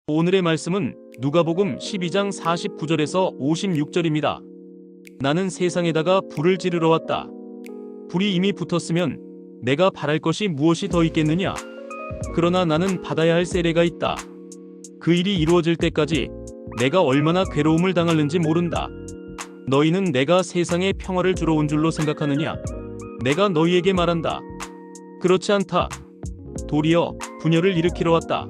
오늘의 말씀은 누가복음 12장 49절에서 56절입니다. 나는 세상에다가 불을 지르러 왔다. 불이 이미 붙었으면 내가 바랄 것이 무엇이 더 있겠느냐? 그러나 나는 받아야 할 세례가 있다. 그 일이 이루어질 때까지 내가 얼마나 괴로움을 당하는지 모른다. 너희는 내가 세상에 평화를 주러 온 줄로 생각하느냐? 내가 너희에게 말한다. 그렇지 않다. 도리어 분열을 일으키러 왔다.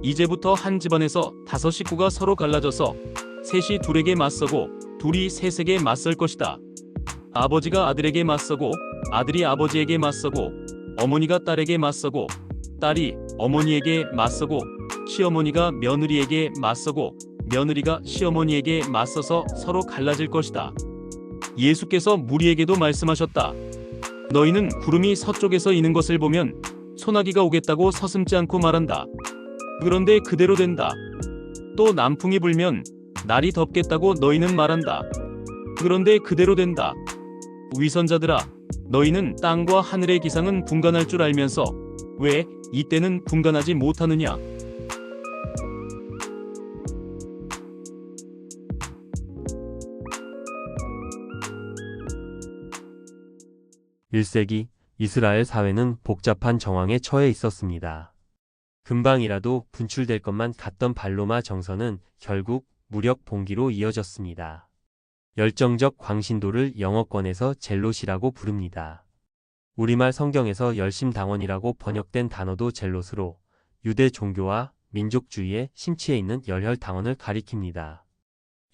이제부터 한 집안에서 5 식구가 서로 갈라져서 셋이 둘에게 맞서고 둘이 셋에게 맞설 것이다. 아버지가 아들에게 맞서고 아들이 아버지에게 맞서고 어머니가 딸에게 맞서고 딸이 어머니에게 맞서고 시어머니가 며느리에게 맞서고 며느리가 시어머니에게 맞서서 서로 갈라질 것이다. 예수께서 무리에게도 말씀하셨다. 너희는 구름이 서쪽에서 이는 것을 보면 소나기가 오겠다고 서슴지 않고 말한다. 그런데 그대로 된다. 또 남풍이 불면 날이 덥겠다고 너희는 말한다. 그런데 그대로 된다. 위선자들아, 너희는 땅과 하늘의 기상은 분간할 줄 알면서 왜 이때는 분간하지 못하느냐? (1세기) 이스라엘 사회는 복잡한 정황에 처해 있었습니다. 금방이라도 분출될 것만 같던 발로마 정서는 결국 무력 봉기로 이어졌습니다. 열정적 광신도를 영어권에서 젤롯이라고 부릅니다. 우리말 성경에서 열심당원이라고 번역된 단어도 젤롯으로 유대 종교와 민족주의에 심취해 있는 열혈당원을 가리킵니다.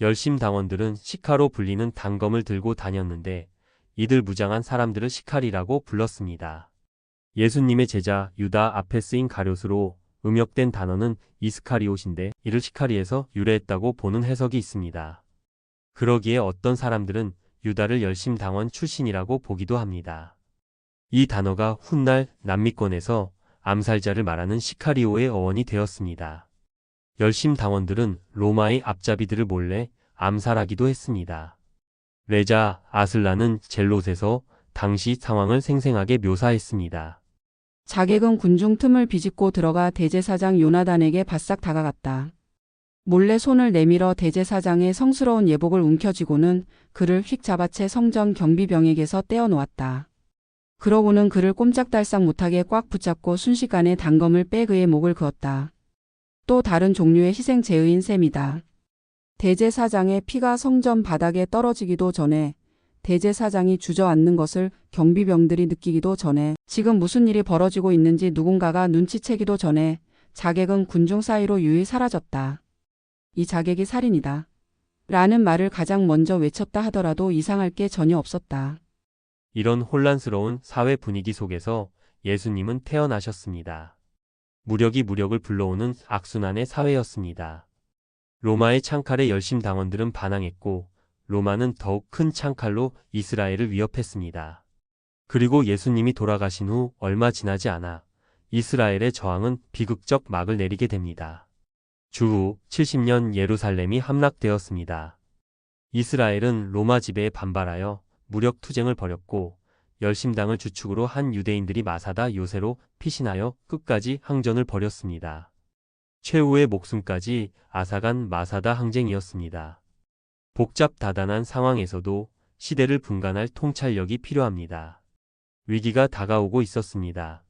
열심당원들은 시카로 불리는 단검을 들고 다녔는데 이들 무장한 사람들을 시카리라고 불렀습니다. 예수님의 제자 유다 앞에 쓰인 가롯으로 음역된 단어는 이스카리옷인데 이를 시카리에서 유래했다고 보는 해석이 있습니다. 그러기에 어떤 사람들은 유다를 열심당원 출신이라고 보기도 합니다. 이 단어가 훗날 남미권에서 암살자를 말하는 시카리오의 어원이 되었습니다. 열심당원들은 로마의 앞잡이들을 몰래 암살하기도 했습니다. 레자 아슬라는 젤롯에서 당시 상황을 생생하게 묘사했습니다. 자객은 군중 틈을 비집고 들어가 대제사장 요나단에게 바싹 다가갔다. 몰래 손을 내밀어 대제사장의 성스러운 예복을 움켜쥐고는 그를 휙 잡아채 성전 경비병에게서 떼어놓았다. 그러고는 그를 꼼짝달싹 못하게 꽉 붙잡고 순식간에 단검을 빼 그의 목을 그었다. 또 다른 종류의 희생 제의인 셈이다. 대제사장의 피가 성전 바닥에 떨어지기도 전에 대제사장이 주저앉는 것을 경비병들이 느끼기도 전에 지금 무슨 일이 벌어지고 있는지 누군가가 눈치채기도 전에 자객은 군중 사이로 유유히 사라졌다. 이 자객이 살인이다. 라는 말을 가장 먼저 외쳤다 하더라도 이상할 게 전혀 없었다. 이런 혼란스러운 사회 분위기 속에서 예수님은 태어나셨습니다. 무력이 무력을 불러오는 악순환의 사회였습니다. 로마의 창칼에 열심당원들은 반항했고 로마는 더욱 큰 창칼로 이스라엘을 위협했습니다. 그리고 예수님이 돌아가신 후 얼마 지나지 않아 이스라엘의 저항은 비극적 막을 내리게 됩니다. 주후 70년 예루살렘이 함락되었습니다. 이스라엘은 로마 지배에 반발하여 무력 투쟁을 벌였고 열심당을 주축으로 한 유대인들이 마사다 요새로 피신하여 끝까지 항전을 벌였습니다. 최후의 목숨까지 앗아간 마사다 항쟁이었습니다. 복잡다단한 상황에서도 시대를 분간할 통찰력이 필요합니다. 위기가 다가오고 있었습니다.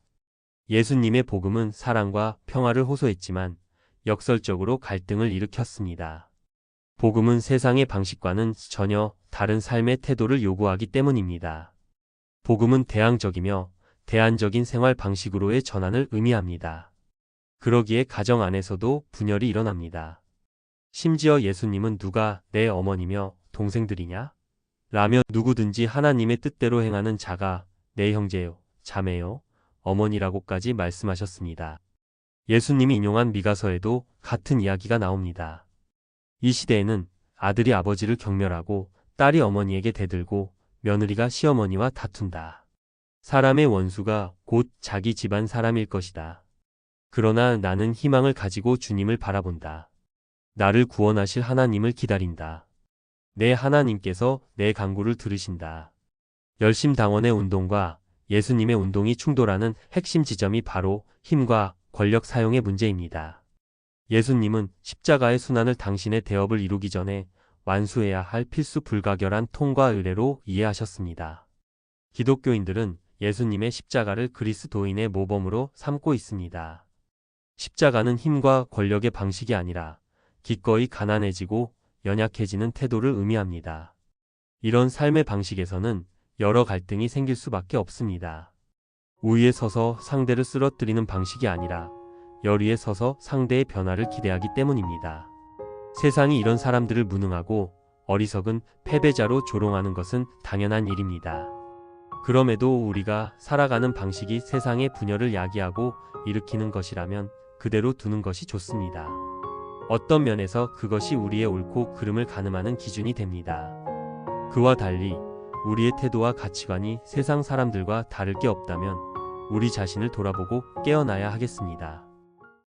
예수님의 복음은 사랑과 평화를 호소했지만 역설적으로 갈등을 일으켰습니다. 복음은 세상의 방식과는 전혀 다른 삶의 태도를 요구하기 때문입니다. 복음은 대항적이며 대안적인 생활 방식으로의 전환을 의미합니다. 그러기에 가정 안에서도 분열이 일어납니다. 심지어 예수님은 누가 내 어머니며 동생들이냐? 라며 누구든지 하나님의 뜻대로 행하는 자가 내 형제요, 자매요, 어머니라고까지 말씀하셨습니다. 예수님이 인용한 미가서에도 같은 이야기가 나옵니다. 이 시대에는 아들이 아버지를 경멸하고 딸이 어머니에게 대들고 며느리가 시어머니와 다툰다. 사람의 원수가 곧 자기 집안 사람일 것이다. 그러나 나는 희망을 가지고 주님을 바라본다. 나를 구원하실 하나님을 기다린다. 내 하나님께서 내 간구를 들으신다. 열심당원의 운동과 예수님의 운동이 충돌하는 핵심 지점이 바로 힘과 권력 사용의 문제입니다. 예수님은 십자가의 순환을 당신의 대업을 이루기 전에 완수해야 할 필수 불가결한 통과 의례로 이해하셨습니다. 기독교인들은 예수님의 십자가를 그리스도인의 모범으로 삼고 있습니다. 십자가는 힘과 권력의 방식이 아니라 기꺼이 가난해지고 연약해지는 태도를 의미합니다. 이런 삶의 방식에서는 여러 갈등이 생길 수밖에 없습니다. 우위에 서서 상대를 쓰러뜨리는 방식이 아니라 열 위에 서서 상대의 변화를 기대하기 때문입니다. 세상이 이런 사람들을 무능하고 어리석은 패배자로 조롱하는 것은 당연한 일입니다. 그럼에도 우리가 살아가는 방식이 세상의 분열을 야기하고 일으키는 것이라면 그대로 두는 것이 좋습니다. 어떤 면에서 그것이 우리의 옳고 그름을 가늠하는 기준이 됩니다. 그와 달리 우리의 태도와 가치관이 세상 사람들과 다를 게 없다면 우리 자신을 돌아보고 깨어나야 하겠습니다.